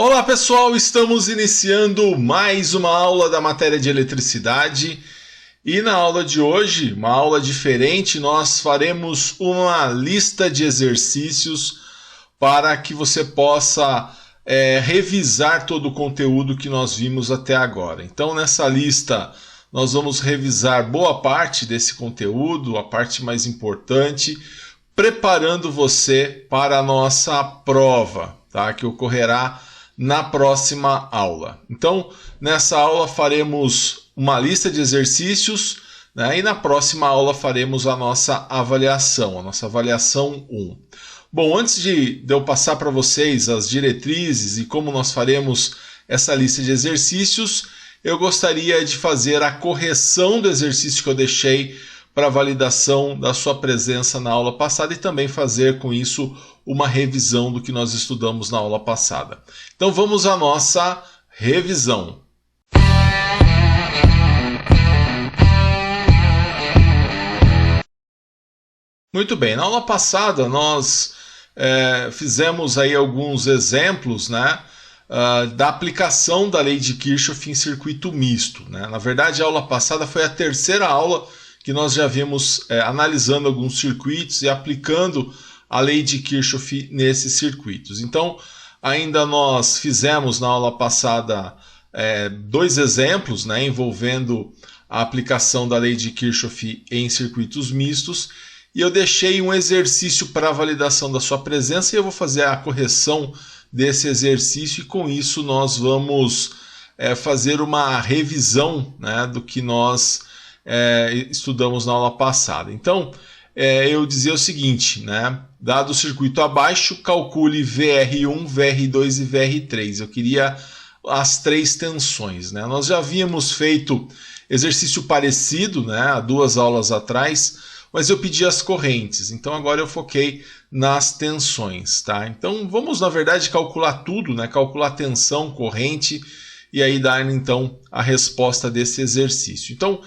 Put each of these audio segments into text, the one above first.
Olá pessoal, estamos iniciando mais uma aula da matéria de eletricidade e na aula de hoje, uma aula diferente, nós faremos uma lista de exercícios para que você possa revisar todo o conteúdo que nós vimos até agora. Então nessa lista nós vamos revisar boa parte desse conteúdo, a parte mais importante, preparando você para a nossa prova, tá? Que ocorrerá na próxima aula. Então, nessa aula faremos uma lista de exercícios, né? E na próxima aula faremos a nossa avaliação 1. Bom, antes de eu passar para vocês as diretrizes e como nós faremos essa lista de exercícios, eu gostaria de fazer a correção do exercício que eu deixei para validação da sua presença na aula passada e também fazer com isso uma revisão do que nós estudamos na aula passada. Então vamos à nossa revisão. Muito bem, na aula passada nós fizemos aí alguns exemplos, né, da aplicação da lei de Kirchhoff em circuito misto, né? Na verdade, a aula passada foi a terceira aula que nós já vimos analisando alguns circuitos e aplicando a lei de Kirchhoff nesses circuitos. Então, ainda nós fizemos na aula passada dois exemplos, né, envolvendo a aplicação da lei de Kirchhoff em circuitos mistos, e eu deixei um exercício para validação da sua presença e eu vou fazer a correção desse exercício e com isso nós vamos fazer uma revisão, né, do que nós estudamos na aula passada. Então, eu dizia o seguinte, né? Dado o circuito abaixo, calcule VR1, VR2 e VR3. Eu queria as três tensões, né? Nós já havíamos feito exercício parecido, né, há 2 aulas atrás, mas eu pedi as correntes. Então agora eu foquei nas tensões, tá? Então vamos, na verdade, calcular tudo, né? Calcular tensão, corrente e aí dar então a resposta desse exercício. Então,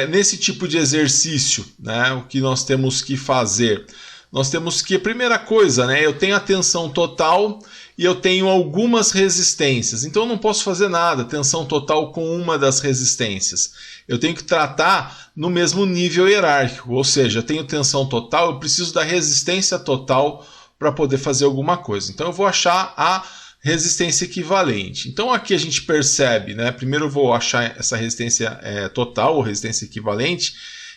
nesse tipo de exercício, né, o que nós temos que fazer? Nós temos que, a primeira coisa, né, eu tenho a tensão total e eu tenho algumas resistências. Então eu não posso fazer nada, tensão total com uma das resistências. Eu tenho que tratar no mesmo nível hierárquico, ou seja, eu tenho tensão total, eu preciso da resistência total para poder fazer alguma coisa. Então eu vou achar a resistência equivalente. Então aqui a gente percebe, né? Primeiro eu vou achar essa resistência total ou resistência equivalente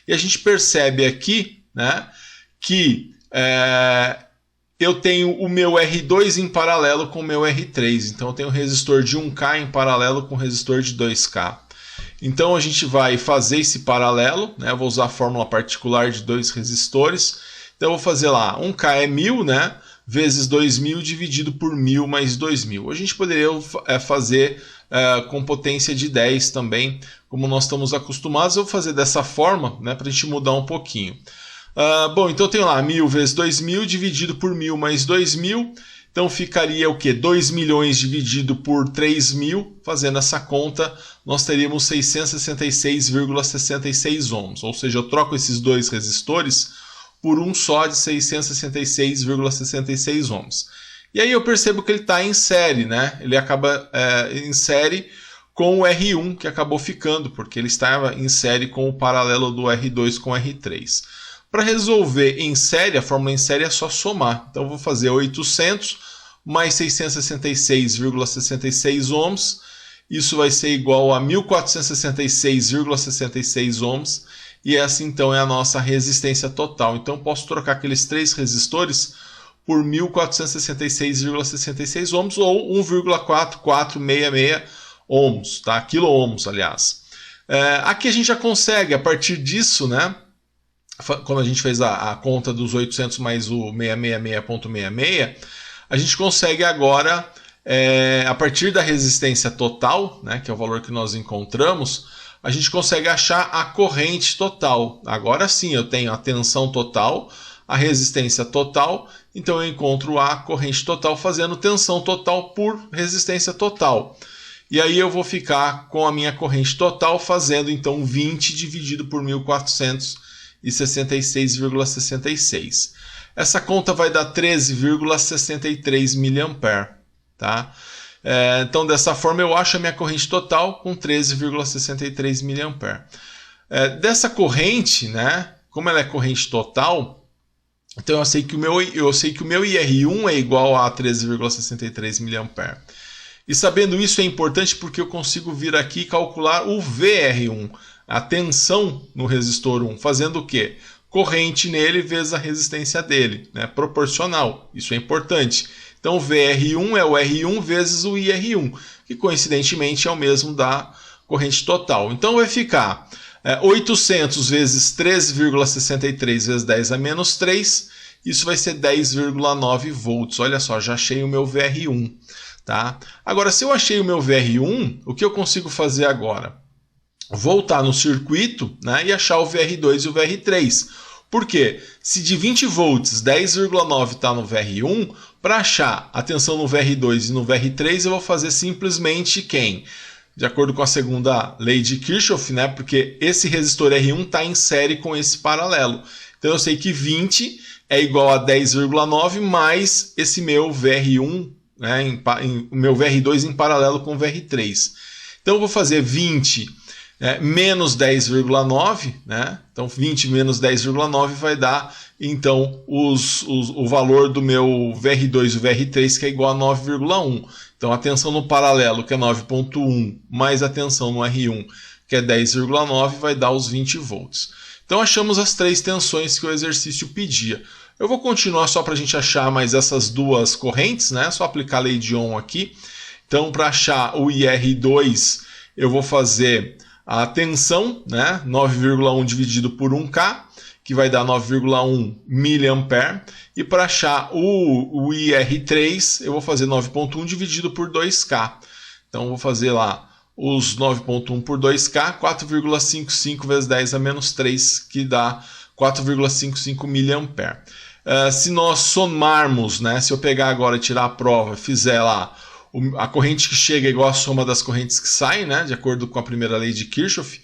e a gente percebe aqui, né, que eu tenho o meu R2 em paralelo com o meu R3. Então eu tenho um resistor de 1K em paralelo com o resistor de 2K. Então a gente vai fazer esse paralelo, né? Eu vou usar a fórmula particular de 2 resistores. Então eu vou fazer lá, 1K é 1000, né? Vezes 2000 dividido por 1000 mais 2000. A gente poderia fazer com potência de 10 também, como nós estamos acostumados. Eu vou fazer dessa forma, né, para a gente mudar um pouquinho. Bom, então eu tenho lá 1000 vezes 2000 dividido por 1000 mais 2000. Então ficaria o quê? 2 milhões dividido por 3.000. Fazendo essa conta, nós teríamos 666,66 ohms. Ou seja, eu troco esses dois resistores por um só de 666,66 ohms. E aí eu percebo que ele está em série, né? Ele acaba em série com o R1, que acabou ficando, porque ele estava em série com o paralelo do R2 com o R3. Para resolver em série, a fórmula em série é só somar. Então eu vou fazer 800 mais 666,66 ohms. Isso vai ser igual a 1466,66 ohms. E essa então é a nossa resistência total. Então eu posso trocar aqueles 3 resistores por 1466,66 ohms ou 1,4466 ohms, tá? Quilo-ohms, aliás. Aqui a gente já consegue, a partir disso, né? Quando a gente fez a conta dos 800 mais o 666,66, a gente consegue agora, a partir da resistência total, né, que é o valor que nós encontramos, a gente consegue achar a corrente total. Agora sim, eu tenho a tensão total, a resistência total, então eu encontro a corrente total fazendo tensão total por resistência total. E aí eu vou ficar com a minha corrente total fazendo então 20 dividido por 1466,66. Essa conta vai dar 13,63 mA, tá? Então, dessa forma, eu acho a minha corrente total com 13,63 mA. Dessa corrente, né, como ela é corrente total, então eu sei que o meu IR1 é igual a 13,63 mA. E sabendo isso é importante porque eu consigo vir aqui e calcular o VR1, a tensão no resistor 1, fazendo o quê? Corrente nele vezes a resistência dele, né? Proporcional, isso é importante. Então o VR1 é o R1 vezes o IR1, que coincidentemente é o mesmo da corrente total. Então vai ficar 800 vezes 13,63 vezes 10 a menos 3, isso vai ser 10,9 volts. Olha só, já achei o meu VR1. Tá? Agora, se eu achei o meu VR1, o que eu consigo fazer agora? Voltar no circuito, né, e achar o VR2 e o VR3. Por quê? Se de 20 volts 10,9 está no VR1, para achar a tensão no VR2 e no VR3, eu vou fazer simplesmente quem? De acordo com a segunda lei de Kirchhoff, né, porque esse resistor R1 está em série com esse paralelo. Então eu sei que 20 é igual a 10,9 mais esse meu VR1, né, o meu VR2 em paralelo com o VR3. Então eu vou fazer 20 menos 10,9, né? Então 20 menos 10,9 vai dar então o valor do meu VR2 e o VR3, que é igual a 9,1. Então a tensão no paralelo, que é 9,1, mais a tensão no R1, que é 10,9, vai dar os 20 volts. Então achamos as três tensões que o exercício pedia. Eu vou continuar só para a gente achar mais essas duas correntes, né? Só aplicar a lei de Ohm aqui. Então, para achar o IR2, eu vou fazer a tensão, né? 9,1 dividido por 1K, que vai dar 9,1 mA. E para achar o IR3, eu vou fazer 9,1 dividido por 2K. Então, eu vou fazer lá os 9,1 por 2K, 4,55 vezes 10 a menos 3, que dá 4,55 mA. Se nós somarmos, né, se eu pegar agora e tirar a prova, fizer lá a corrente que chega é igual a soma das correntes que saem, né, de acordo com a primeira lei de Kirchhoff,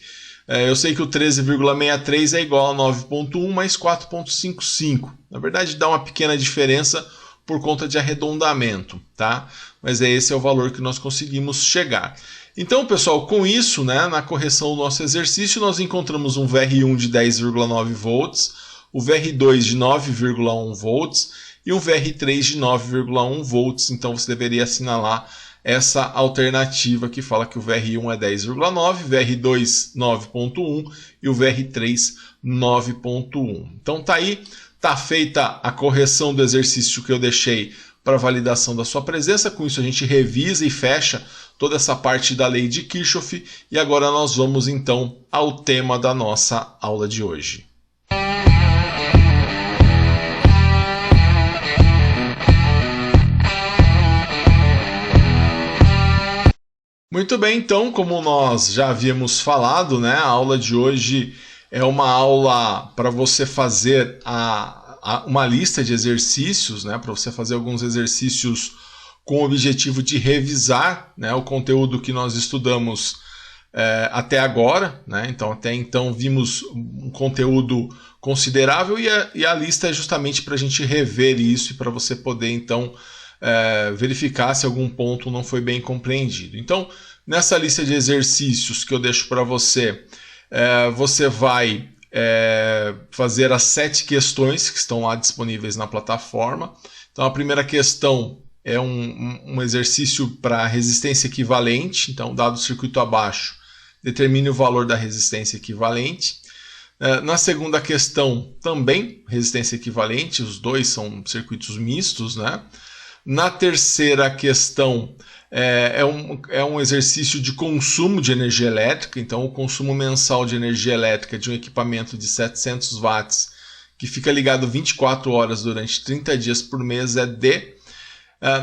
eu sei que o 13,63 é igual a 9,1 mais 4,55. Na verdade dá uma pequena diferença por conta de arredondamento, tá? Mas esse é o valor que nós conseguimos chegar. Então, pessoal, com isso, né, na correção do nosso exercício, nós encontramos um VR1 de 10,9 volts, o VR2 de 9,1 volts e um VR3 de 9,1 volts. Então, você deveria assinalar essa alternativa que fala que o VR1 é 10,9, VR2 9,1 e o VR3 9,1. Então, tá aí, tá feita a correção do exercício que eu deixei para validação da sua presença. Com isso, a gente revisa e fecha toda essa parte da lei de Kirchhoff. E agora nós vamos então ao tema da nossa aula de hoje. Muito bem, então, como nós já havíamos falado, né, a aula de hoje é uma aula para você fazer uma lista de exercícios, né, para você fazer alguns exercícios com o objetivo de revisar, né, o conteúdo que nós estudamos até agora, né? Então, até então vimos um conteúdo considerável e a lista é justamente para a gente rever isso e para você poder então verificar se algum ponto não foi bem compreendido. Então, nessa lista de exercícios que eu deixo para você, você vai fazer as 7 questões que estão lá disponíveis na plataforma. Então, a primeira questão é um exercício para resistência equivalente. Então, dado o circuito abaixo, determine o valor da resistência equivalente. Na segunda questão, também resistência equivalente, os dois são circuitos mistos, né? Na terceira questão, é um exercício de consumo de energia elétrica. Então, o consumo mensal de energia elétrica de um equipamento de 700 watts que fica ligado 24 horas durante 30 dias por mês é D.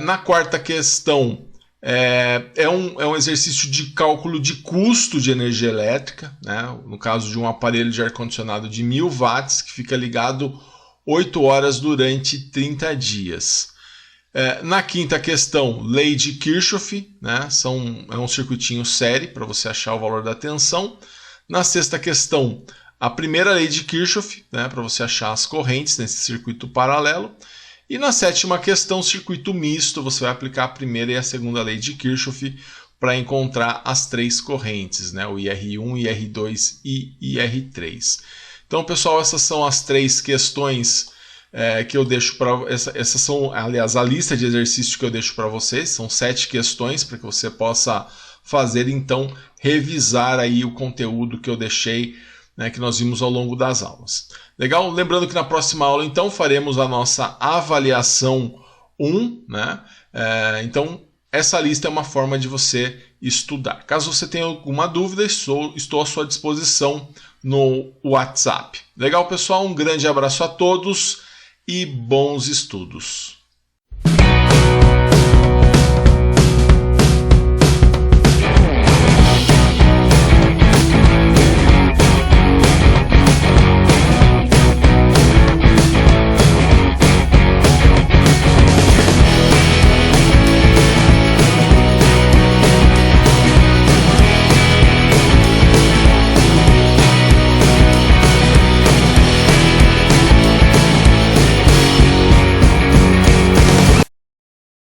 Na quarta questão, é um exercício de cálculo de custo de energia elétrica, né? No caso de um aparelho de ar-condicionado de 1000 watts que fica ligado 8 horas durante 30 dias. Na quinta questão, lei de Kirchhoff, né? É um circuitinho série para você achar o valor da tensão. Na sexta questão, a primeira lei de Kirchhoff, né? Para você achar as correntes nesse circuito paralelo. E na sétima questão, circuito misto, você vai aplicar a primeira e a segunda lei de Kirchhoff para encontrar as três correntes, né? O IR1, IR2 e IR3. Então, pessoal, essas são as três questões que eu deixo para... Essas são, aliás, a lista de exercícios que eu deixo para vocês. São 7 questões para que você possa fazer, então, revisar aí o conteúdo que eu deixei, né, que nós vimos ao longo das aulas. Legal? Lembrando que na próxima aula, então, faremos a nossa avaliação 1, né? Então, essa lista é uma forma de você estudar. Caso você tenha alguma dúvida, estou à sua disposição no WhatsApp. Legal, pessoal? Um grande abraço a todos e bons estudos.